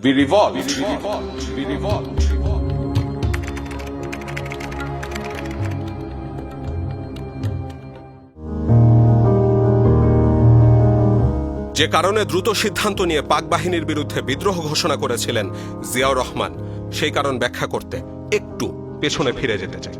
We revolt. We revolt. যে কারণে দ্রুত সিদ্ধান্ত নিয়ে পাক বাহিনীর বিরুদ্ধে বিদ্রোহ ঘোষণা করেছিলেন জিয়াউর রহমান, সেই কারণ ব্যাখ্যা করতে একটু পেছনে ফিরে যেতে চাই।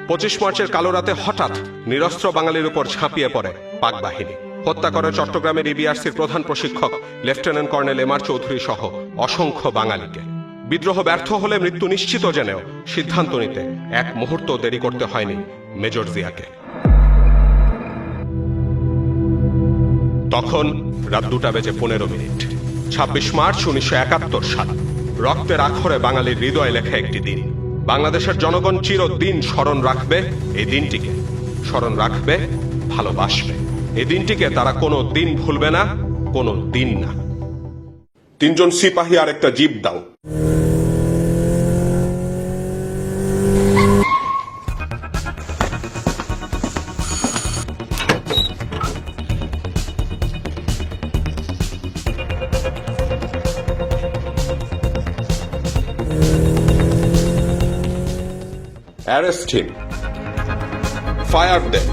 25 মার্চের কালো রাতে হঠাৎ নিরস্ত্র বাঙালির উপর ঝাঁপিয়ে পড়ে পাক বাহিনী। হত্যা করে চট্টগ্রামের ইবিআরসির প্রধান প্রশিক্ষক lieutenant colonel M R Chowdhury সহ অসংখ্য বাঙালিকে। বিদ্রোহ ব্যর্থ হলে মৃত্যু নিশ্চিত জেনেও সিদ্ধান্ত নিতে এক মুহূর্ত দেরি করতে হয়নি মেজর জিয়াকে। তখন রাত 2:15। 26 মার্চ 1971 সাল। রক্তের আখরে বাঙালির হৃদয় লেখা একটি দিন। বাংলাদেশের জনগণ চিরদিন স্মরণ রাখবে এই দিনটিকে, স্মরণ রাখবে, ভালোবাসবে এই দিনটিকে। তারা কোনো দিন ভুলবে না, কোনো দিন না। 3 জন সিপাহী আর একটা জিপ দাও। Arrest him. Fire them.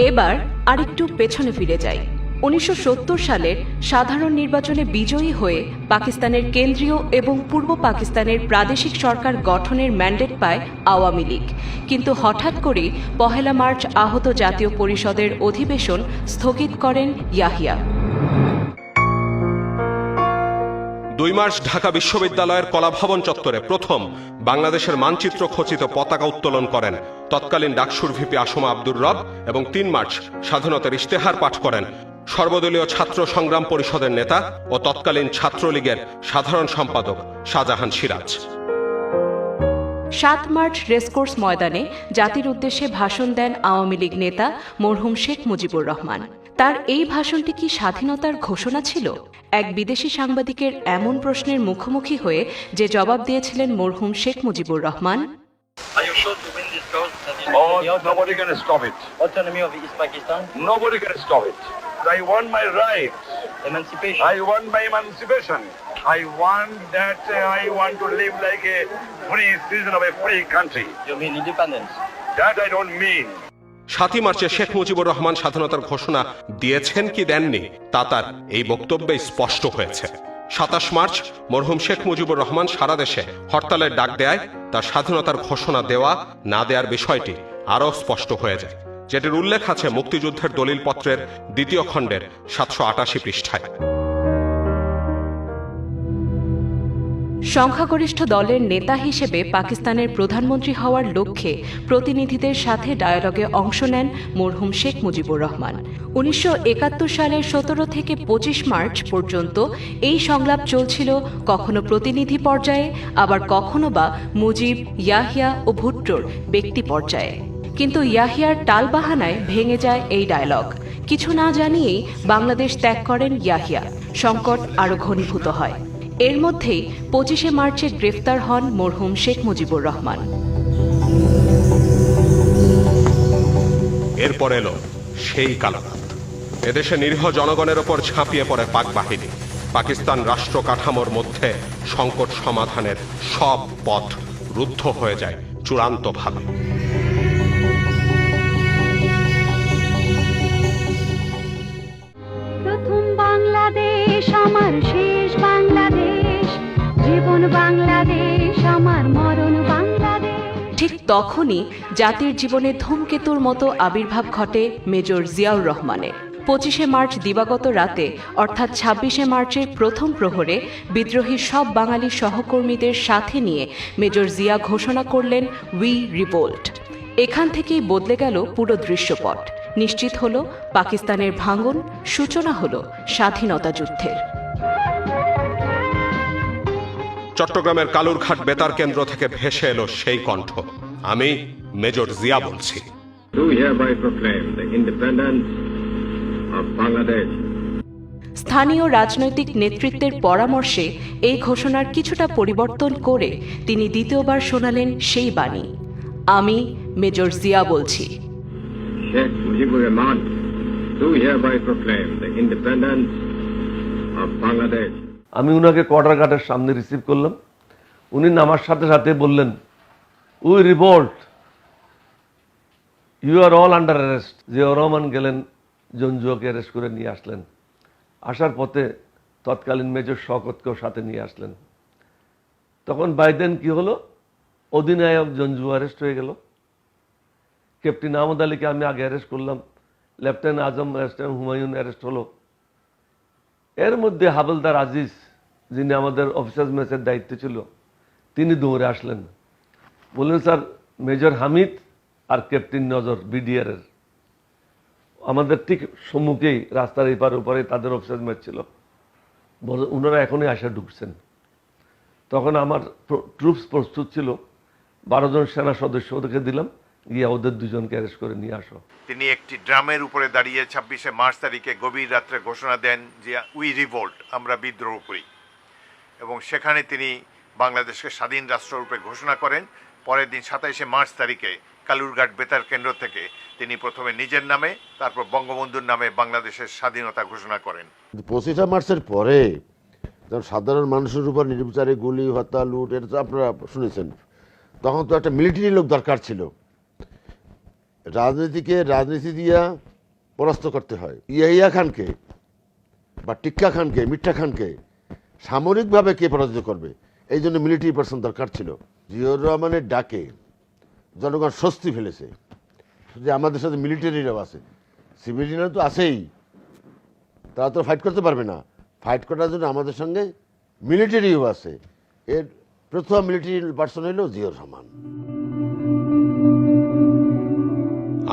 এবার আরেকটু পেছনে ফিরে যাই। 1970 সালের সাধারণ নির্বাচনে বিজয়ী হয়ে পাকিস্তানের কেন্দ্রীয় এবং পূর্ব পাকিস্তানের প্রাদেশিক সরকার গঠনের ম্যান্ডেট পায় আওয়ামী লীগ। কিন্তু হঠাৎ করে 1 মার্চ আহত জাতীয় পরিষদের অধিবেশন স্থগিত করেন ইয়াহিয়া। 2 মার্চ ঢাকা বিশ্ববিদ্যালয়ের কলাভবন চত্বরে প্রথম বাংলাদেশের মানচিত্র খচিত পতাকা উত্তোলন করেন তৎকালীন ডাকসুর ভিপি আসমা আব্দুর রব, এবং 3 মার্চ স্বাধীনতার ইশতেহার পাঠ করেন সর্বদলীয় ছাত্র সংগ্রাম পরিষদের নেতা ও তৎকালীন ছাত্রলীগের সাধারণ সম্পাদক শাহজাহান সিরাজ। 7 মার্চ রেসকোর্স ময়দানে জাতির উদ্দেশ্যে ভাষণ দেন আওয়ামী লীগ নেতা মরহুম শেখ মুজিবুর রহমান। তার এই ভাষণটি কি স্বাধীনতার ঘোষণা ছিল? এক বিদেশি সাংবাদিকের এমন প্রশ্নের মুখোমুখি হয়ে যে জবাব দিয়েছিলেন মরহুম Sheikh Mujibur Rahman, Nobody can stop it. Autonomy of East Pakistan. Nobody can stop it. I want my rights. Emancipation. I want my emancipation. I want to live like a free citizen of a free country. You mean independence? That I don't mean. 7 মার্চে শেখ মুজিবুর রহমান স্বাধীনতার ঘোষণা দিয়েছেন কি দেননি তা তার এই বক্তব্যে স্পষ্ট হয়েছে। 27 মার্চ মরহুম শেখ মুজিবুর রহমান সারা দেশে হরতালের ডাক দেয় তার স্বাধীনতার ঘোষণা দেওয়া না দেওয়ার বিষয়টি আরও স্পষ্ট হয়ে যায়, যেটির উল্লেখ আছে মুক্তিযুদ্ধের দলিলপত্রের 2য় খণ্ডের 788 পৃষ্ঠায়। সংখ্যাগরিষ্ঠ দলের নেতা হিসেবে পাকিস্তানের প্রধানমন্ত্রী হওয়ার লক্ষ্যে প্রতিনিধিদের সাথে ডায়ালগে অংশ নেন মরহুম শেখ মুজিবুর রহমান। 1971 সালের 17 থেকে 25 মার্চ পর্যন্ত এই সংলাপ চলছিল কখনো প্রতিনিধি পর্যায়ে, আবার কখনো বা মুজিব, ইয়াহিয়া ও ভুট্টোর ব্যক্তি পর্যায়ে। কিন্তু ইয়াহিয়ার টালবাহানায় ভেঙে যায় এই ডায়ালগ। কিছু না জানিয়েই বাংলাদেশ ত্যাগ করেন ইয়াহিয়া। সংকট আরও ঘনীভূত হয়। এর মধ্যেই 25 মার্চে গ্রেফতার হন মরহুম শেখ মুজিবুর রহমান। এরপর এলো সেই কালারাত। এদেশে নিরীহ জনগণের ওপর ঝাঁপিয়ে পড়ে পাক বাহিনী। পাকিস্তান রাষ্ট্র কাঠামোর মধ্যে সংকট সমাধানের সব পথ রুদ্ধ হয়ে যায় চূড়ান্তভাবে। প্রথম বাংলাদেশ আমার শেষ বাংলাদেশ, জীবন বাংলাদেশ আমার মরণ বাংলাদেশ। ঠিক তখনই জাতির জীবনে ধূমকেতুর মতো আবির্ভাব ঘটে মেজর জিয়াউর রহমানের। 25 মার্চ দিবাগত রাতে অর্থাৎ 26 মার্চের প্রথম প্রহরে বিদ্রোহী সব বাঙালি সহকর্মীদের সাথে নিয়ে মেজর জিয়া ঘোষণা করলেন উই রিভোল্ট। এখান থেকেই বদলে গেল পুরো দৃশ্যপট। নিশ্চিত হল পাকিস্তানের ভাঙন, সূচনা হল স্বাধীনতা যুদ্ধের। চট্টগ্রামের কালুরঘাট বেতার কেন্দ্র থেকে ভেসে এলো সেই কণ্ঠ। আমি মেজর জিয়া বলছি। do hereby proclaim the independence of Bangladesh. স্থানীয় রাজনৈতিক নেতৃত্বের পরামর্শে এই ঘোষণার কিছুটা পরিবর্তন করে তিনি দ্বিতীয়বার শোনালেন সেই বাণী। আমি মেজর জিয়া বলছি। Sheikh Mujibur Rahman do hereby proclaim the independence of Bangladesh. আমি উনাকে কোয়ার্টার ঘাটের সামনে রিসিভ করলাম। উনি নামার সাথে সাথে বললেন, we revolt, you are all under arrest. Ziaur Rahman গেলেন, জঞ্জুয়াকে অ্যারেস্ট করে নিয়ে আসলেন। আসার পথে তৎকালীন মেজর শওকতকেও সাথে নিয়ে আসলেন। তখন বাইদেন কি হলো, অধিনায়ক জঞ্জু অ্যারেস্ট হয়ে গেল। ক্যাপ্টেন আহমদ আলীকে আমি আগে অ্যারেস্ট করলাম, লেফটেন্যান্ট আজম লেফটেন্যান্ট হুমায়ুন অ্যারেস্ট হলো। এর মধ্যে হাবলদার আজিজ, যিনি আমাদের অফিসার্স মেসের দায়িত্ব ছিল, তিনি দৌড়ে আসলেন, বললেন, স্যার মেজর হামিদ আর ক্যাপ্টেন নজর বিডিআর এর আমাদের ঠিক সম্মুখেই রাস্তার এপার ওপারে তাদের অফিসার্স মেস ছিল, ওনারা এখনই আসা ঢুকছেন। তখন আমার ট্রুপস প্রস্তুত ছিল, 12 জন সেনা সদস্য ওদেরকে দিলাম, গিয়ে ওদের 2 জনকে অ্যারেস্ট করে নিয়ে আসো। তিনি একটি ড্রামের উপরে দাঁড়িয়ে 26শে মার্চ তারিখে গভীর রাত্রে ঘোষণা দেন যে উই রিভোল্ট, আমরা বিদ্রোহ করি, এবং সেখানে তিনি বাংলাদেশকে স্বাধীন রাষ্ট্ররূপে ঘোষণা করেন। পরের দিন 27শে মার্চ তারিখে কালুরঘাট বেতার কেন্দ্র থেকে তিনি প্রথমে নিজের নামে, তারপর বঙ্গবন্ধুর নামে বাংলাদেশের স্বাধীনতা ঘোষণা করেন। 25শে মার্চের পরে যখন সাধারণ মানুষের উপর নির্বিচারে গুলি, হত্যা, লুট, এটা তো আপনারা শুনেছেন। তখন তো একটা মিলিটারি লোক দরকার ছিল। রাজনীতি দিয়া পরাস্ত করতে হয়। ইয়াহিয়া খানকে বা টিক্কা খানকে, মিঠা খানকে সামরিকভাবে কে পরাজিত করবে, এই জন্য মিলিটারি পার্সন দরকার ছিল। জিয়াউর রহমানের ডাকে জনগণ স্বস্তি ফেলেছে যে আমাদের সাথে মিলিটারিরাও আছে, সিভিলিয়ানরা তো আছেই, তারা তো ফাইট করতে পারবে না। ফাইট করার জন্য আমাদের সঙ্গে মিলিটারিও আছে। এর প্রথম মিলিটারি পার্সন হইল জিয়াউর রহমান।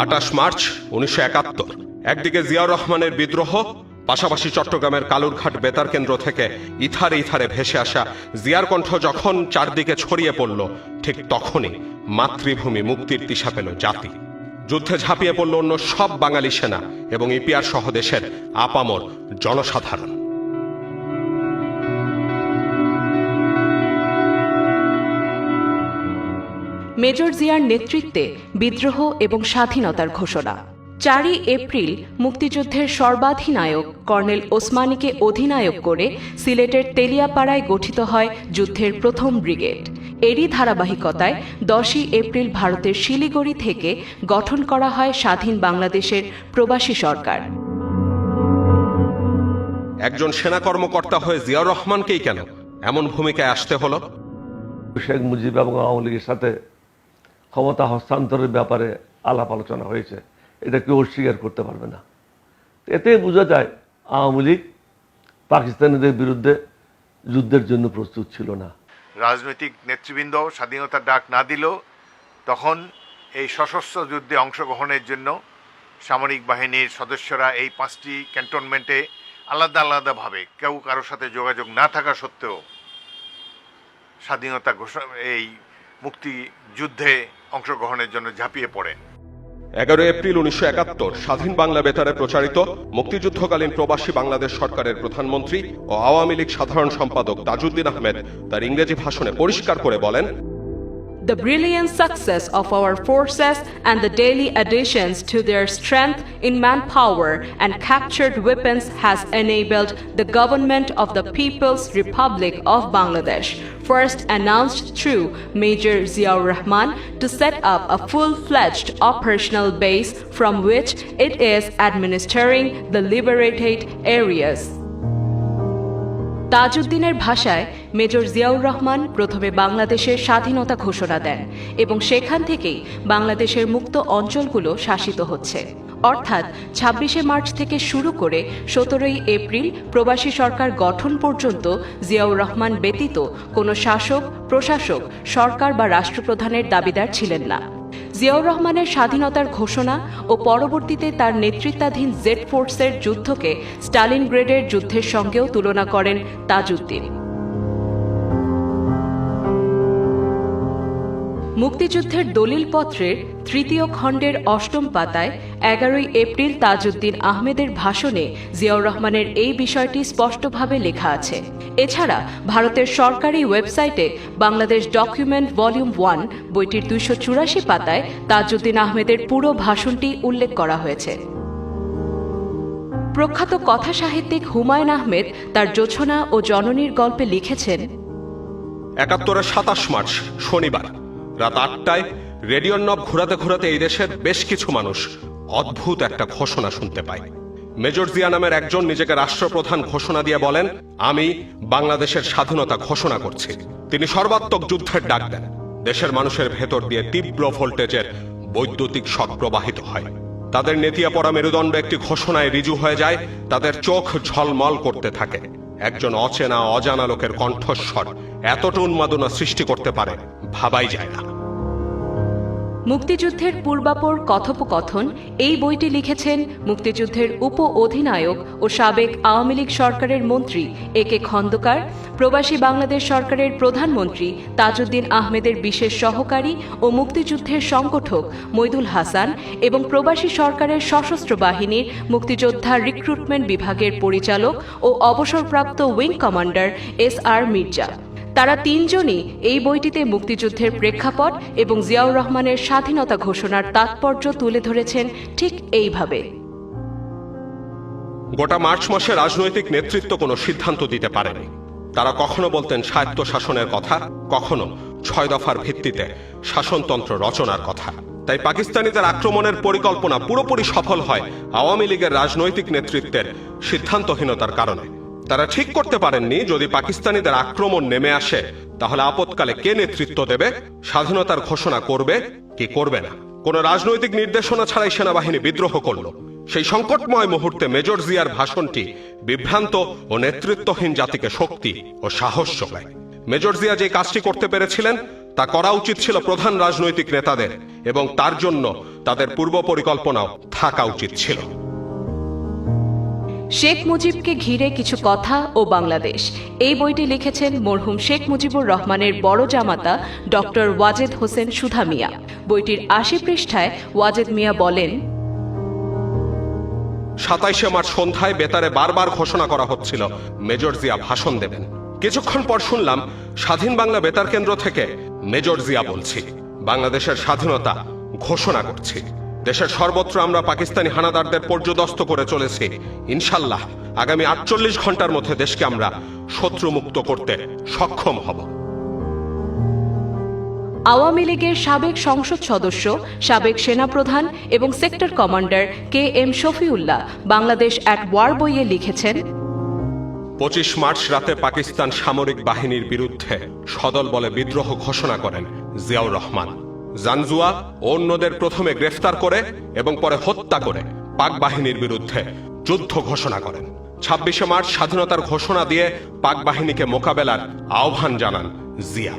28 মার্চ 1971 একদিকে জিয়াউর রহমানের বিদ্রোহ, পাশাপাশি চট্টগ্রামের কালুরঘাট বেতার কেন্দ্র থেকে ইথারে ইথারে ভেসে আসা জিয়ার কণ্ঠ যখন চারদিকে ছড়িয়ে পড়ল, ঠিক তখনই মাতৃভূমি মুক্তির দিশা পেল জাতি। যুদ্ধে ঝাঁপিয়ে পড়ল অন্য সব বাঙালি সেনা এবং ইপিআর সহ দেশের আপামর জনসাধারণ। মেজর জিয়ার নেতৃত্বে বিদ্রোহ এবং স্বাধীনতার ঘোষণা। 4 এপ্রিল মুক্তিযুদ্ধের সর্বাধিনায়ক কর্নেল ওসমানীকে অধিনায়ক করে সিলেটের তেলিয়াপাড়ায় গঠিত হয় যুদ্ধের প্রথম ব্রিগেড। এরই ধারাবাহিকতায় 10 এপ্রিল ভারতের শিলিগুড়ি থেকে গঠন করা হয় স্বাধীন বাংলাদেশের প্রবাসী সরকার। একজন সেনা কর্মকর্তা হয়ে জিয়াউর রহমানকেই কেন এমন ভূমিকায় আসতে হলো? শেখ মুজিব এবং আওয়ামী লীগের সাথে ক্ষমতা হস্তান্তরের ব্যাপারে আলাপ আলোচনা হয়েছে, এটা কেউ অস্বীকার করতে পারবে না। এতে বোঝা যায় আওয়ামী লীগ পাকিস্তানিদের বিরুদ্ধে যুদ্ধের জন্য প্রস্তুত ছিল না। রাজনৈতিক নেতৃবৃন্দ স্বাধীনতার ডাক না দিলেও তখন এই সশস্ত্র যুদ্ধে অংশগ্রহণের জন্য সামরিক বাহিনীর সদস্যরা এই 5টি ক্যান্টনমেন্টে আলাদা আলাদাভাবে কেউ কারোর সাথে যোগাযোগ না থাকা সত্ত্বেও স্বাধীনতা ঘোষণা, এই মুক্তি যুদ্ধে অংশগ্রহণের জন্য ঝাঁপিয়ে পড়েন। 11 এপ্রিল 1971 স্বাধীন বাংলা বেতারে প্রচারিত মুক্তিযুদ্ধকালীন প্রবাসী বাংলাদেশ সরকারের প্রধানমন্ত্রী ও আওয়ামী লীগ সাধারণ সম্পাদক তাজউদ্দিন আহমেদ তার ইংরেজি ভাষণে পরিষ্কার করে বলেন, The brilliant success of our forces and the daily additions to their strength in manpower and captured weapons has enabled the government of the People's Republic of Bangladesh, first announced through Major Ziaur Rahman, to set up a full-fledged operational base from which it is administering the liberated areas. তাজউদ্দিনের ভাষায় major Ziaur Rahman প্রথমে বাংলাদেশের স্বাধীনতা ঘোষণা দেন এবং সেখান থেকেই বাংলাদেশের মুক্ত অঞ্চলগুলো শাসিত হচ্ছে। অর্থাৎ 26শে মার্চ থেকে শুরু করে 17ই এপ্রিল প্রবাসী সরকার গঠন পর্যন্ত জিয়াউর রহমান ব্যতীত কোনো শাসক, প্রশাসক, সরকার বা রাষ্ট্রপ্রধানের দাবিদার ছিলেন না। জিয়াউর রহমানের স্বাধীনতার ঘোষণা ও পরবর্তীতে তার নেতৃত্বাধীন জেড ফোর্সের যুদ্ধকে স্টালিনগ্রেডের যুদ্ধের সঙ্গেও তুলনা করেন তাজউদ্দিন। মুক্তিযুদ্ধের দলিলপত্রের ৩য় খণ্ডের ৮ম পাতায় ১১ এপ্রিল তাজউদ্দিন আহমেদের ভাষণে জিয়াউর রহমানের এই বিষয়টি স্পষ্টভাবে লেখা আছে। এছাড়া ভারতের সরকারি ওয়েবসাইটে বাংলাদেশ ডকুমেন্ট ভলিউম 1 বইটির ২৮৪ পাতায় তাজউদ্দিন আহমেদের পুরো ভাষণটি উল্লেখ করা হয়েছে। প্রখ্যাত কথা সাহিত্যিক হুমায়ুন আহমেদ তার জোছনা ও জননীর গল্পে লিখেছেন, ৭১-এর ২৭ মার্চ শনিবার রাত ৮টায় রেডিওর নব ঘোরাতে ঘোরাতে এই দেশের বেশ কিছু মানুষ অদ্ভুত একটা ঘোষণা শুনতে পায়। মেজর জিয়া নামের একজন নিজেকে রাষ্ট্রপ্রধান ঘোষণা দিয়ে বলেন, আমি বাংলাদেশের স্বাধীনতা ঘোষণা করছি। তিনি সর্বাত্মক যুদ্ধের ডাক দেন। দেশের মানুষের ভেতর দিয়ে তীব্র ভোল্টেজের বৈদ্যুতিক শক প্রবাহিত হয়। তাদের নেতিয়ে পড়া মেরুদণ্ড একটি ঘোষণায় ঋজু হয়ে যায়, তাদের চোখ ঝলমল করতে থাকে। একজন অচেনা অজানা লোকের কণ্ঠস্বর এতটা উন্মাদনা সৃষ্টি করতে পারে ভাবাই যায় না। মুক্তিযুদ্ধের পূর্বাপর কথোপকথন এই বইটি লিখেছেন মুক্তিযুদ্ধের উপ অধিনায়ক ও সাবেক আওয়ামী লীগ সরকারের মন্ত্রী এ.কে. খন্দকার, প্রবাসী বাংলাদেশ সরকারের প্রধানমন্ত্রী তাজউদ্দিন আহমেদের বিশেষ সহকারী ও মুক্তিযুদ্ধের সংগঠক মইদুল হাসান এবং প্রবাসী সরকারের সশস্ত্র বাহিনীর মুক্তিযোদ্ধা রিক্রুটমেন্ট বিভাগের পরিচালক ও অবসরপ্রাপ্ত উইং কমান্ডার এস.আর. মির্জা। তারা তিনজনই এই বইটিতে মুক্তিযুদ্ধের প্রেক্ষাপট এবং জিয়াউর রহমানের স্বাধীনতা ঘোষণার তাৎপর্য তুলে ধরেছেন ঠিক এইভাবে। গোটা মার্চ মাসে রাজনৈতিক নেতৃত্ব কোনো সিদ্ধান্ত দিতে পারেনি। তারা কখনো বলতেন স্বায়ত্ত শাসনের কথা, কখনো ৬ দফার ভিত্তিতে শাসনতন্ত্র রচনার কথা। তাই পাকিস্তানিদের আক্রমণের পরিকল্পনা পুরোপুরি সফল হয় আওয়ামী লীগের রাজনৈতিক নেতৃত্বের সিদ্ধান্তহীনতার কারণে। তারা ঠিক করতে পারেননি যদি পাকিস্তানিদের আক্রমণ নেমে আসে তাহলে আপৎকালে কে নেতৃত্ব দেবে, স্বাধীনতার ঘোষণা করবে কি করবে না। কোন রাজনৈতিক নির্দেশনা ছাড়াই সেনাবাহিনী বিদ্রোহ করল। সেই সংকটময় মুহূর্তে মেজর জিয়ার ভাষণটি বিভ্রান্ত ও নেতৃত্বহীন জাতিকে শক্তি ও সাহস যোগায়। মেজর জিয়া যে কাজটি করতে পেরেছিলেন তা করা উচিত ছিল প্রধান রাজনৈতিক নেতাদের, এবং তার জন্য তাদের পূর্ব পরিকল্পনাও থাকা উচিত ছিল। শেখ মুজিবকে ঘিরে কিছু কথা ও বাংলাদেশ এই বইটি লিখেছেন মরহুম শেখ মুজিবুর রহমানের বড় জামাতা ডক্টর ওয়াজেদ হোসেন সুধা মিয়া। বইটির ৮০ পৃষ্ঠায় ওয়াজেদ মিয়া বলেন, ২৭ মার্চ সন্ধ্যায় বেতারে বারবার ঘোষণা করা হচ্ছিল মেজর জিয়া ভাষণ দেবেন। কিছুক্ষণ পর শুনলাম স্বাধীন বাংলা বেতার কেন্দ্র থেকে মেজর জিয়া বলছি, বাংলাদেশের স্বাধীনতা ঘোষণা করছি। দেশের সর্বত্র আমরা পাকিস্তানি হানাদারদের পর্যদস্ত করে চলেছি। ইনশাল্লাহ আগামী ৪৮ ঘন্টার মধ্যে দেশকে আমরা শত্রুমুক্ত করতে সক্ষম হব। আওয়ামী লীগের সাবেক সংসদ সদস্য, সাবেক সেনাপ্রধান এবং sector commander KM. Shafiullah Bangladesh at war বইয়ে লিখেছেন, ২৫ মার্চ রাতে পাকিস্তান সামরিক বাহিনীর বিরুদ্ধে সদল বলে বিদ্রোহ ঘোষণা করেন জিয়াউর রহমান। জানজুয়া ও অন্যদের প্রথমে গ্রেফতার করে এবং পরে হত্যা করে পাক বাহিনীর বিরুদ্ধে যুদ্ধ ঘোষণা করেন। ২৬ মার্চ স্বাধীনতার ঘোষণা দিয়ে পাক বাহিনীকে মোকাবেলার আহ্বান জানান জিয়া।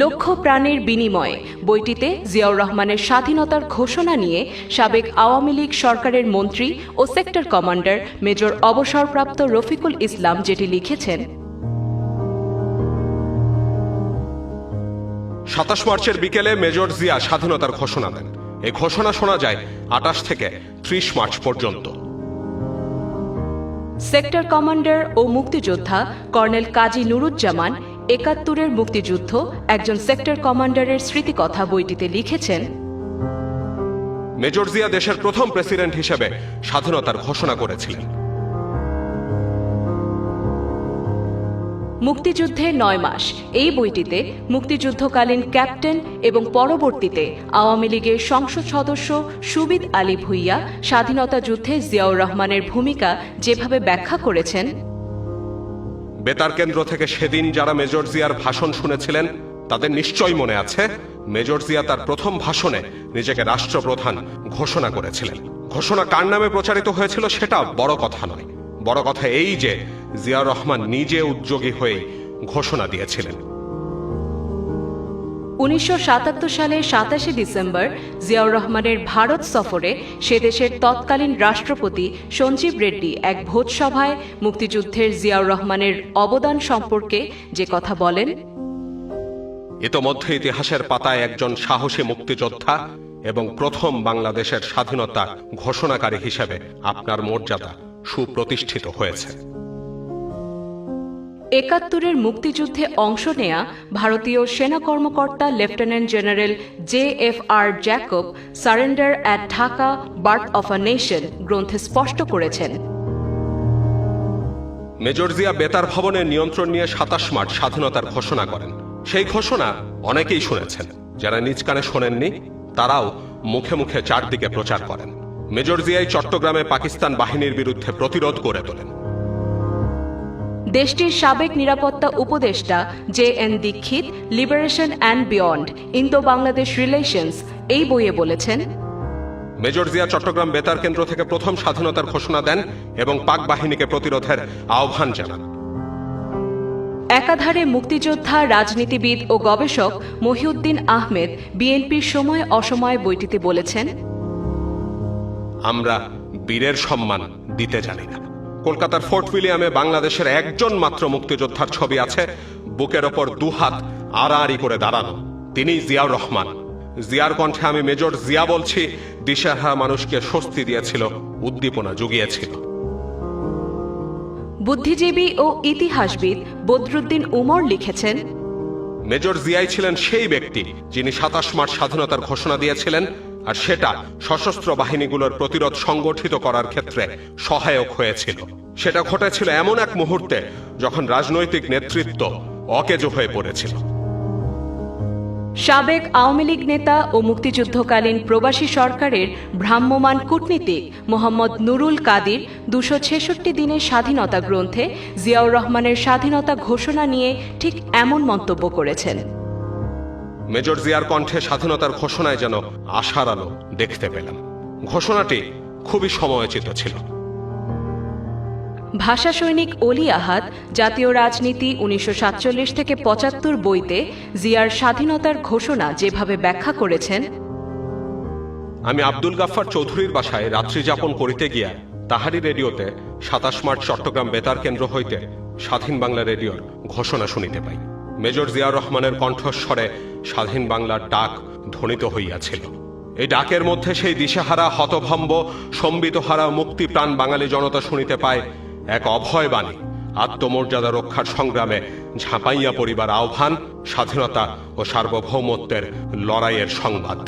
লক্ষ প্রাণের বিনিময়ে বইটিতে জিয়াউর রহমানের স্বাধীনতার ঘোষণা নিয়ে সাবেক আওয়ামী লীগ সরকারের মন্ত্রী ও সেক্টর কমান্ডার মেজর অবসরপ্রাপ্ত রফিকুল ইসলাম যেটি লিখেছেন, ২৭ মার্চের বিকেলে মেজর জিয়া স্বাধীনতার ঘোষণা দেন। এই ঘোষণা শোনা যায় ২৮ থেকে ৩০ মার্চ পর্যন্ত। সেক্টর কমান্ডার ও মুক্তিযোদ্ধা কর্নেল কাজী নুরুজ্জামান ৭১-এর মুক্তিযুদ্ধ একজন সেক্টর কমান্ডারের স্মৃতিকথা বইটিতে লিখেছেন, মেজর জিয়া দেশের প্রথম প্রেসিডেন্ট হিসেবে স্বাধীনতার ঘোষণা করেছিলেন। মুক্তিযুদ্ধে ৯ মাস এই বইটিতে মুক্তিযুদ্ধকালীন ক্যাপ্টেন এবং পরবর্তীতে আওয়ামী লীগের সংসদ সদস্য সুবিদ আলী ভুইয়া স্বাধীনতা যুদ্ধে জিয়াউর রহমানের ভূমিকা যেভাবে ব্যাখ্যা করেছেন, বেতার কেন্দ্র থেকে সেদিন যারা মেজর জিয়ার ভাষণ শুনেছিলেন তাদের নিশ্চয়ই মনে আছে মেজর জিয়া তার প্রথম ভাষণে নিজেকে রাষ্ট্রপ্রধান ঘোষণা করেছিলেন। ঘোষণা কার নামে প্রচারিত হয়েছিল সেটা বড় কথা নয়, বড় কথা এই যে জিয়াউর রহমান নিজে উদ্যোগী হয়ে ঘোষণা দিয়েছিলেন। ১৯৭৭ সালের ২৭ ডিসেম্বর জিয়াউর রহমানের ভারত সফরে সে দেশের তৎকালীন রাষ্ট্রপতি সঞ্জীব রেড্ডি এক ভোজসভায় মুক্তিযুদ্ধের জিয়াউর রহমানের অবদান সম্পর্কে যে কথা বলেন, ইতোমধ্যে ইতিহাসের পাতায় একজন সাহসী মুক্তিযোদ্ধা এবং প্রথম বাংলাদেশের স্বাধীনতা ঘোষণাকারী হিসেবে আপনার মর্যাদা সুপ্রতিষ্ঠিত হয়েছে। ৭১-এর মুক্তিযুদ্ধে অংশ নেয়া ভারতীয় সেনা কর্মকর্তা lieutenant general JFR Jacob surrender at Dhaka birth of a nation গ্রন্থে স্পষ্ট করেছেন, মেজর জিয়া বেতার ভবনের নিয়ন্ত্রণ নিয়ে ২৭ মার্চ স্বাধীনতার ঘোষণা করেন। সেই ঘোষণা অনেকেই শুনেছেন, যারা নিজ কানে শোনেননি তারাও মুখে মুখে চারদিকে প্রচার করেন। মেজর জিয়াই চট্টগ্রামে পাকিস্তান বাহিনীর বিরুদ্ধে প্রতিরোধ গড়ে তোলেন। দেশটির সাবেক নিরাপত্তা উপদেষ্টা JN Dixit liberation and beyond Indo Bangladesh relations এই বইয়ে বলেছেন, মেজর জিয়া চট্টগ্রাম বেতার কেন্দ্র থেকে প্রথম স্বাধীনতার ঘোষণা দেন এবং পাক বাহিনীকে প্রতিরোধের আহ্বান জানান। একাধারে মুক্তিযোদ্ধা, রাজনীতিবিদ ও গবেষক মহিউদ্দিন আহমেদ বিএনপির সময় অসময় বইটিতে বলেছেন, আমরা বীরের সম্মান দিতে জানি না। কলকাতার ফোর্ট উইলিয়ামে বাংলাদেশের একজন মাত্র মুক্তিযোদ্ধার ছবি আছে, বুকের ওপর দুহাত আড়াআড়ি করে দাঁড়ানো, তিনি জিয়াউর রহমান। জিয়ার কণ্ঠে আমি মেজর জিয়া বলছি দিশেহারা মানুষকে স্বস্তি দিয়েছিল, উদ্দীপনা জুগিয়েছিল। বুদ্ধিজীবী ও ইতিহাসবিদ বদরুদ্দিন উমর লিখেছেন, মেজর জিয়াই ছিলেন সেই ব্যক্তি যিনি ২৭ মার্চ স্বাধীনতার ঘোষণা দিয়েছিলেন, আর সেটা সশস্ত্র বাহিনীগুলোর প্রতিরোধ সংগঠিত করার ক্ষেত্রে সহায়ক হয়েছিল। সেটা ঘটেছিল এমন এক মুহূর্তে যখন রাজনৈতিক নেতৃত্ব অকেজো হয়ে পড়েছিল। সাবেক আওয়ামী লীগ নেতা ও মুক্তিযুদ্ধকালীন প্রবাসী সরকারের ভ্রাম্যমাণ কূটনীতিক মোহাম্মদ নুরুল কাদির ২৬৬ দিনের স্বাধীনতা গ্রন্থে জিয়াউর রহমানের স্বাধীনতা ঘোষণা নিয়ে ঠিক এমন মন্তব্য করেছেন, মেজর জিয়ার কণ্ঠে স্বাধীনতার ঘোষণায় যেন আশার আলো দেখতে পেলাম। ঘোষণাটি খুবই সময়োচিত ছিল। ভাষা সৈনিক অলি আহাদ জাতীয় রাজনীতি ১৯৪৭ থেকে ৭৫ বইতে জিয়ার স্বাধীনতার ঘোষণা যেভাবে ব্যাখ্যা করেছেন, আমি আব্দুল গাফফার চৌধুরীর বাসায় রাত্রি যাপন করিতে গিয়া তাহারি রেডিওতে ২৭ মার্চ চট্টগ্রাম বেতার কেন্দ্র হইতে স্বাধীন বাংলা রেডিওর ঘোষণা শুনিতে পাই। মেজর জিয়াউর রহমানের কণ্ঠস্বরে স্বাধীন বাংলার ডাক ধ্বনিত হইয়াছিল। এই ডাকের মধ্যে সেই দিশেহারা, হতভম্ব, সম্বিতহারা, মুক্তিপ্রাণ বাঙালি জনতা শুনিতে পায় এক অভয় বাণী, আত্মমর্যাদা রক্ষার সংগ্রামে ঝাঁপাইয়া পড়িবার আহ্বান, স্বাধীনতা ও সার্বভৌমত্বের লড়াইয়ের সংবাদ।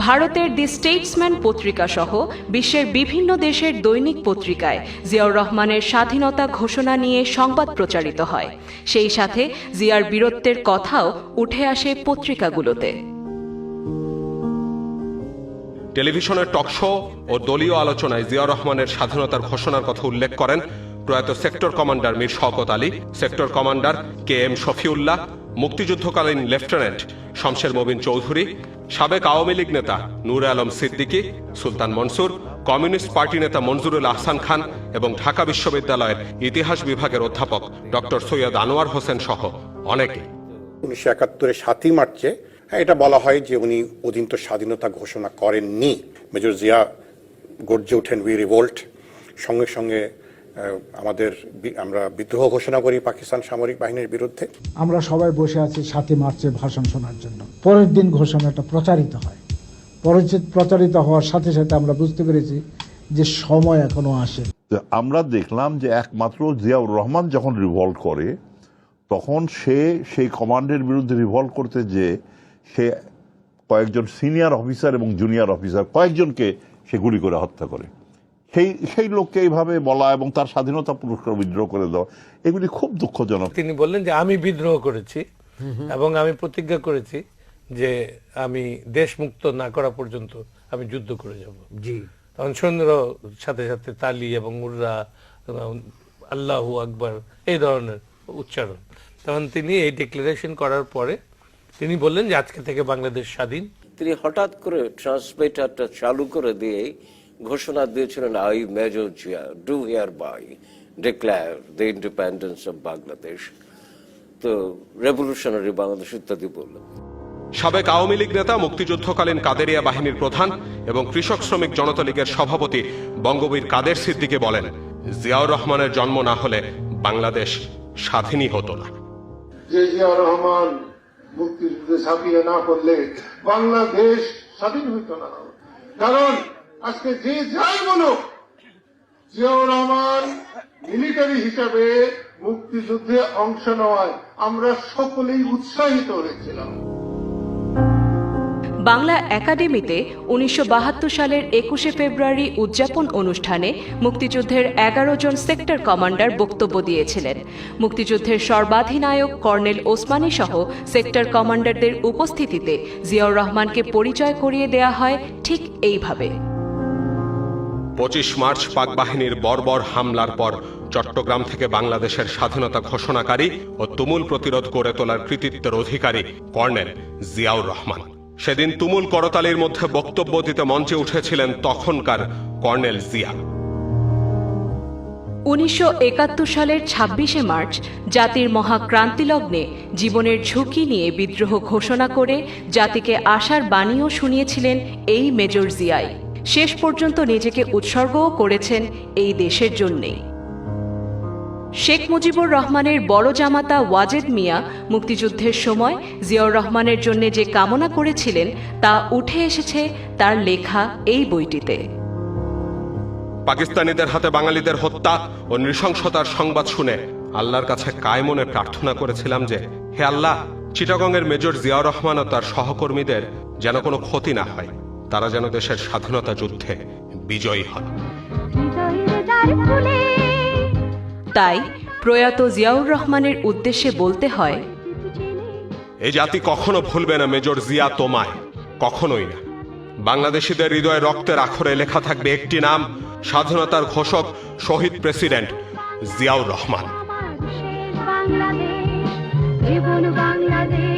ভারতের দি স্টেটসম্যান পত্রিকা সহ বিশ্বের বিভিন্ন দেশের দৈনিক পত্রিকায় জিয়াউর রহমানের স্বাধীনতা ঘোষণা নিয়ে সংবাদ প্রচারিত হয়। সেই সাথে জিয়ার বীরত্বের কথাও উঠে আসে পত্রিকাগুলোতে। টেলিভিশনের টকশো ও দলীয় আলোচনায় জিয়াউর রহমানের স্বাধীনতার ঘোষণার কথা উল্লেখ করেন প্রয়াত sector commander Mir Shawkat Ali, sector commander KM Shafiullah, মুক্তিযুদ্ধকালীন লেফটেন্যান্ট শমশের মবিন চৌধুরী, সাবেক আওয়ামী লীগ নেতা নূর আলম সিদ্দিকী, সুলতান মনসুর, কমিউনিস্ট পার্টি নেতা মনজুরুল আহসান খান এবং ঢাকা বিশ্ববিদ্যালয়ের ইতিহাস বিভাগের অধ্যাপক ডক্টর সৈয়দ আনোয়ার হোসেন সহ অনেকে। ১৯৭১-এর ৭ই মার্চে এটা বলা হয় যে উনি ওদিন তো স্বাধীনতা ঘোষণা করেননি। মেজর জিয়া গর্জে ওঠেন উই রিভোল্ট, সঙ্গে সঙ্গে আমরা বিদ্রোহ ঘোষণা করি পাকিস্তান সামরিক বাহিনীর বিরুদ্ধে। আমরা সবাই বসে আছি ৭ই মার্চে ভাষণ শোনার জন্য। পরের দিন ঘোষণাটা প্রচারিত হয়। প্রচারিত হওয়ার সাথে সাথে আমরা বুঝতে পেরেছি যে সময় এখনো আসে। আমরা দেখলাম যে একমাত্র জিয়াউর রহমান যখন রিভল্ট করে তখন সে সেই কমান্ডের বিরুদ্ধে রিভল্ট করতে যে সে কয়েকজন সিনিয়র অফিসার এবং জুনিয়র অফিসার কয়েকজনকে সে গুলি করে হত্যা করে। সেই লোককে এইভাবে বলা এবং তার স্বাধীনতা পুরস্কার বিদ্রোহ করে দেওয়া, এগুলি খুব দুঃখজনক। তিনি বললেন যে আমি বিদ্রোহ করেছি এবং আমি প্রতিজ্ঞা করেছি যে আমি দেশ মুক্ত না করা পর্যন্ত আমি যুদ্ধ করে যাব। জি, তখন সৈন্যরা সাথে সাথে তালি এবং উর্রা, আল্লাহু আকবার এই ধরনের উচ্চারণ। তখন তিনি এই ডিক্লারেশন করার পরে তিনি বললেন যে আজকে থেকে বাংলাদেশ স্বাধীন। তিনি হঠাৎ করে ট্রান্সলেটরটা চালু করে দিয়ে ঘোষণা দিয়েছিলেন, I major Zia do hereby declare the independence of Bangladesh, তো রেভলিউশনারি বাংলাদেশ ইত্যাদি বললেন। সাবেক আওয়ামী লীগ নেতা, মুক্তিযুদ্ধকালীন কাদেরিয়া বাহিনীর প্রধান এবং কৃষক শ্রমিক জনতা লীগের সভাপতি বঙ্গবীর কাদের সিদ্দিকী বলেন, জিয়াউর রহমানের জন্ম না হলে বাংলাদেশ স্বাধীনই হতো না। যে জিয়াউর রহমান মুক্তিযুদ্ধে ঝাঁপিয়ে না পড়লে বাংলাদেশ স্বাধীন হইত না। কারণ আজকে যে যাই বলুক, জিয়াউর রহমান মিলিটারি হিসাবে মুক্তিযুদ্ধে অংশ নেওয়ায় আমরা সকলেই উৎসাহিত হয়েছিলাম। বাংলা একাডেমিতে 1972 সালের 21শে ফেব্রুয়ারি উদযাপন অনুষ্ঠানে মুক্তিযুদ্ধের 11 জন সেক্টর কমান্ডার বক্তব্য দিয়েছিলেন। মুক্তিযুদ্ধের সর্বাধিনায়ক কর্নেল ওসমানী সহ সেক্টর কমান্ডারদের উপস্থিতিতে জিয়াউর রহমানকে পরিচয় করিয়ে দেয়া হয় ঠিক এইভাবে। 25 মার্চ পাক বাহিনীর বর্বর হামলার পর চট্টগ্রাম থেকে বাংলাদেশের স্বাধীনতা ঘোষণাকারী ও তুমুল প্রতিরোধ গড়ে তোলার কৃতিত্বের অধিকারী কর্নেল জিয়াউর রহমান। সেদিন তুমুল করতালির মধ্যে বক্তব্য দিতে মঞ্চে উঠেছিলেন তখনকার কর্নেল জিয়া। 1971 সালের 26শে মার্চ জাতির মহাক্রান্তি লগ্নে জীবনের ঝুঁকি নিয়ে বিদ্রোহ ঘোষণা করে জাতিকে আশার বাণীও শুনিয়েছিলেন এই মেজর জিয়াই। শেষ পর্যন্ত নিজেকে উৎসর্গও করেছেন এই দেশের জন্যেই। শেখ মুজিবুর রহমানের বড় জামাতা ওয়াজেদ মিয়া মুক্তিযুদ্ধের সময় জিয়াউর রহমানের জন্য যে কামনা করেছিলেন তা উঠে এসেছে তার লেখা এই বইটিতে। পাকিস্তানিদের হাতে বাঙালিদের হত্যা ও নৃশংসতার সংবাদ শুনে আল্লাহর কাছে কায় মনে প্রার্থনা করেছিলাম যে, হে আল্লাহ, চিটাগংয়ের মেজর জিয়াউর রহমান ও তার সহকর্মীদের যেন কোনো ক্ষতি না হয়, তারা যেন দেশের স্বাধীনতা যুদ্ধে বিজয়ী হন। তাই প্রয়াত জিয়াউর রহমানের উদ্দেশ্যে বলতে হয়, এই জাতি কখনো ভুলবে না মেজর জিয়া তোমায়, কখনোই না। বাংলাদেশিদের হৃদয়ে রক্তের আখরে লেখা থাকবে একটি নাম, স্বাধীনতার ঘোষক শহীদ প্রেসিডেন্ট জিয়াউর রহমান। জীবন বাংলাদেশ।